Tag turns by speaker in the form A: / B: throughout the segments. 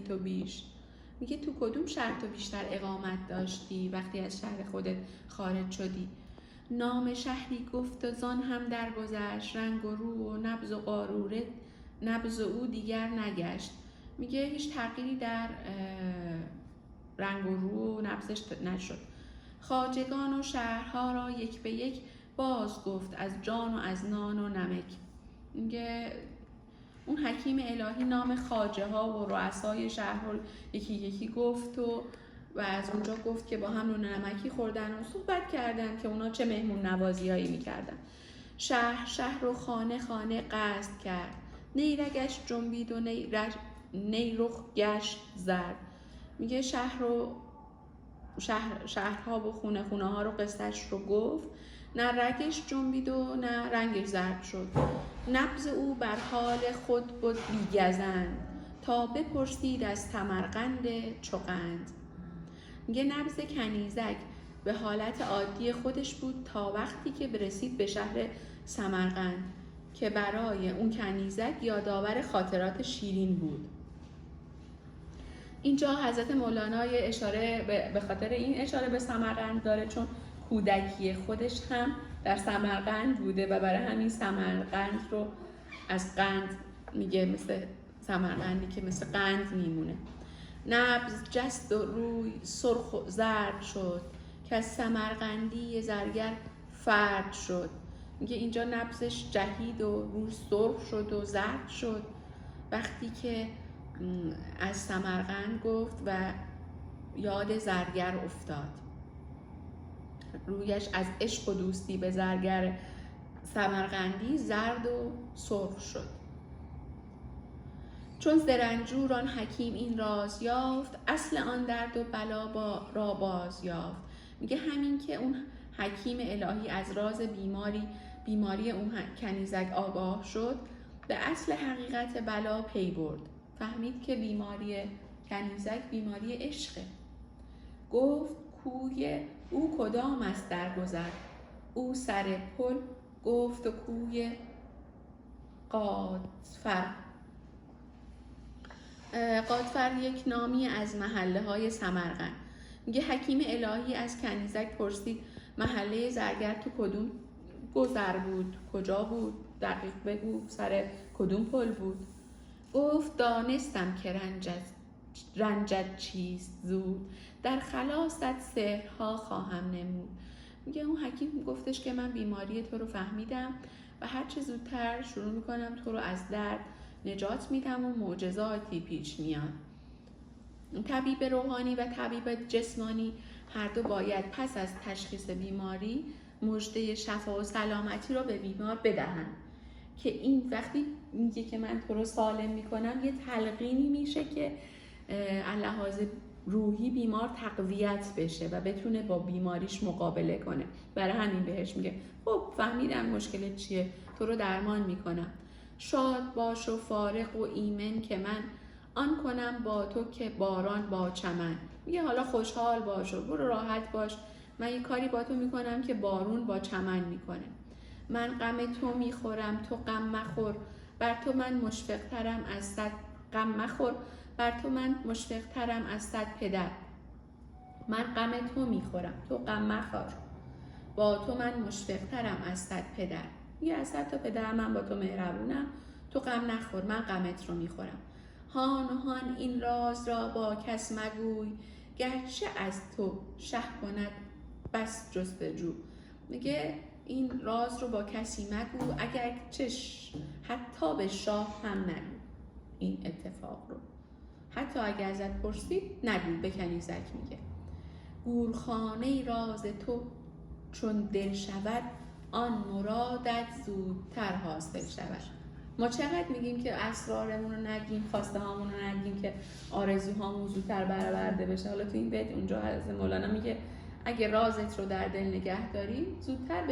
A: تو بیش. میگه تو کدوم شهر تو بیشتر اقامت داشتی وقتی از شهر خودت خارج شدی؟ نام شهری گفت و زان هم درگذشت، رنگ و رو و نبض و قاروره نبض او دیگر نگشت. میگه هیچ تغییری در رنگ و رو و نبضش نشد. خواجگان و شهرها را یک به یک باز گفت، از جان و از نان و نمک. میگه اون حکیم الهی نام خواجه ها و رؤسای شهر رو یکی یکی گفت و از اونجا گفت که با هم نون نمکی خوردن و صحبت کردن که اونا چه مهمون نوازی هایی میکردن. شهر و خانه خانه قصد کرد، نیرگش جنبید و نیرخ گشت زرد. میگه شهرها و خونه ها رو قصهش رو گفت، نه رگش جنبید و نه رنگش زرد شد. نبض او بر حال خود بود بیگزند، تا بپرسید از سمرقند چوقند. میگه نبض کنیزک به حالت عادی خودش بود تا وقتی که برسید به شهر سمرقند که برای اون کنیزک یادآور خاطرات شیرین بود. اینجا حضرت مولانا اشاره به خاطر این اشاره به سمرقند داره چون کودکی خودش هم در سمرقند بوده و برای همین سمرقند رو از قند میگه، مثل سمرقندی که مثل قند میمونه. نبض جست و روی سرخ و زرد شد، که از سمرقندی زرگر فرد شد. میگه اینجا نبضش جهید و روی سرخ شد و زرد شد وقتی که از سمرقند گفت و یاد زرگر افتاد. رویش از عشق و دوستی به زرگر سمرقندی زرد و سرخ شد. چون ز رنجور آن حکیم این راز یافت، اصل آن درد و بلا را باز یافت. میگه همین که اون حکیم الهی از راز بیماری اون کنیزک آگاه شد، به اصل حقیقت بلا پی برد. فهمید که بیماری کنیزک بیماری عشقه. گفت کوی او کدام است در گذر، او سر پل گفت و کوی قادفر. قادفر یک نامی از محله های سمرقند. میگه حکیم الهی از کنیزک پرسید محله زرگر تو کدوم گذر بود؟ کجا بود؟ دقیق بگو سر کدوم پل بود؟ گفت دانستم که رنجت چیست زود، در خلاصت سحرها خواهم نمود. میگه اون حکیم گفتش که من بیماری تو رو فهمیدم و هر چه زودتر شروع میکنم تو رو از درد نجات میدم و معجزاتی پیش میاد. طبیب روحانی و طبیب جسمانی هر دو باید پس از تشخیص بیماری مژده شفا و سلامتی رو به بیمار بدهند که این وقتی میگه که من تو رو سالم میکنم، یه تلقینی میشه که لحاظ روحی بیمار تقویت بشه و بتونه با بیماریش مقابله کنه. برای همین بهش میگه خب فهمیدم مشکلت چیه، تو رو درمان میکنم. شاد باش و فارغ و ایمن که من آن کنم با تو که باران با چمن. میگه حالا خوشحال باش و برو راحت باش، من یه کاری با تو میکنم که بارون با چمن میکنه. من غم تو میخورم تو غم مخور، بر تو من مشفق ترم از صد غم مخور، بر تو من مشفق ترم از صد پدر. من غم تو میخورم تو غم مخور، با تو من مشفق ترم از صد پدر. یه از صد تا پدر من با تو مهربونم، تو غم نخور من غمت رو میخورم. هان و هان این راز را با کس مگوی، گرچه از تو شه کند بس جستجو. میگه این راز رو با کسی مگو، اگر چش حتی به شاه هم نگو این اتفاق رو، حتی اگر ازت پرسید نگو. به کنیزک میگه گورخانه راز تو چون دل شود، آن مرادت زودتر حاصل شود. ما چقدر میگیم که اسرارمون رو نگیم، خواسته هامون رو نگیم که آرزوهامون زودتر برآورده بشه. حالا تو این بیت اونجا حضرت مولانا میگه اگه رازت رو در دل نگه داری زودتر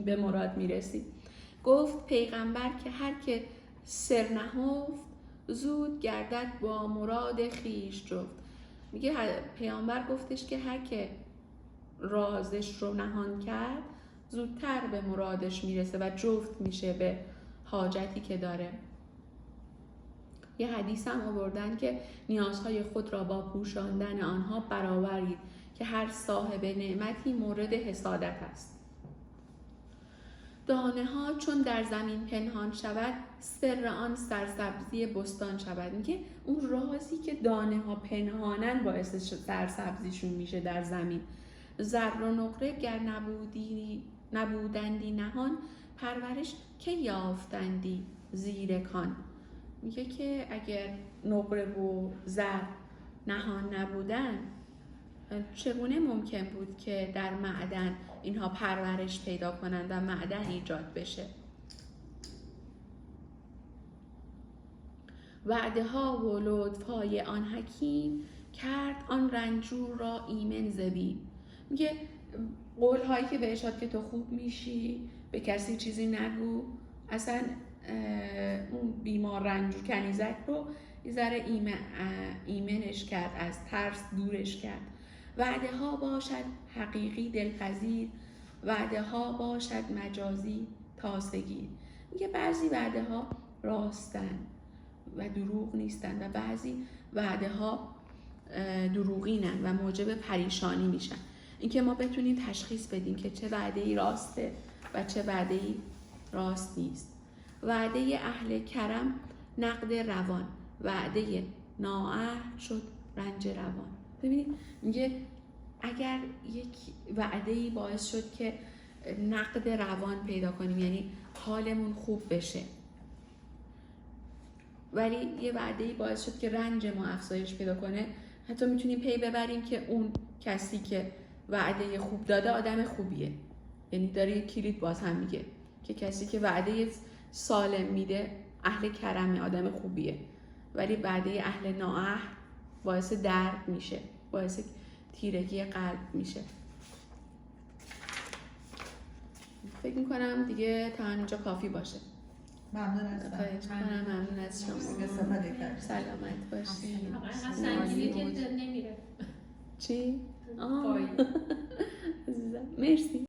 A: به مراد میرسی. گفت پیغمبر که هر که سر نهفت، زود گردد با مراد خیش جفت. میگه پیامبر گفتش که هر که رازش رو نهان کرد زودتر به مرادش میرسه و جفت میشه به حاجتی که داره. یه حدیث هم آوردن که نیازهای خود را با پوشاندن آنها برآورید که هر صاحب نعمتی مورد حسادت است. دانه ها چون در زمین پنهان شود، سر آن سرسبزی بستان شود. میگه اون رازی که دانه ها پنهانن باعث سرسبزیشون میشه در زمین. زر و نقره گر نبودندی نهان، پرورش که یافتندی زیر کان. میگه که اگر نقره و زر نهان نبودن، چگونه ممکن بود که در معدن اینها پرورش پیدا کنند و معدن ایجاد بشه؟ وعده ها و لطف های آن حکیم، کرد آن رنجور را ایمن زبی. میگه قول هایی که بهش داد که تو خوب میشی، به کسی چیزی نگو، اصلا اون بیمار رنجور کنیزک رو یه ذره ایمنش کرد، از ترس دورش کرد. وعده ها باشد حقیقی دلپذیر، وعده ها باشد مجازی تاسگیر. میگه بعضی وعده ها راستن و دروغ نیستن و بعضی وعده ها دروغینن و موجب پریشانی میشن. اینکه ما بتونیم تشخیص بدیم که چه وعده‌ای راسته و چه وعده‌ای راست نیست. وعده اهل کرم نقد روان، وعده نااهل شد رنج روان. ببینید میگه اگر یک وعده‌ای باعث شد که نقد روان پیدا کنیم، یعنی حالمون خوب بشه، ولی یه وعده‌ای باعث شد که رنج ما افزایش پیدا کنه، حتی میتونیم پی ببریم که اون کسی که وعده خوب داده آدم خوبیه. یعنی داره یک کلید باز هم میگه که کسی که وعده سالم میده اهل کرمه، آدم خوبیه، ولی وعده اهل نااهل باعث درد میشه، باعث تیرگی قلب میشه. فکر میکنم دیگه تا اینجا کافی باشه.
B: ممنون از
A: ممنون از شما.
B: استفاده کردید.
A: سلامت باشید.
C: سنگینی که نمیره.
A: چی؟ عزیزم مرسی.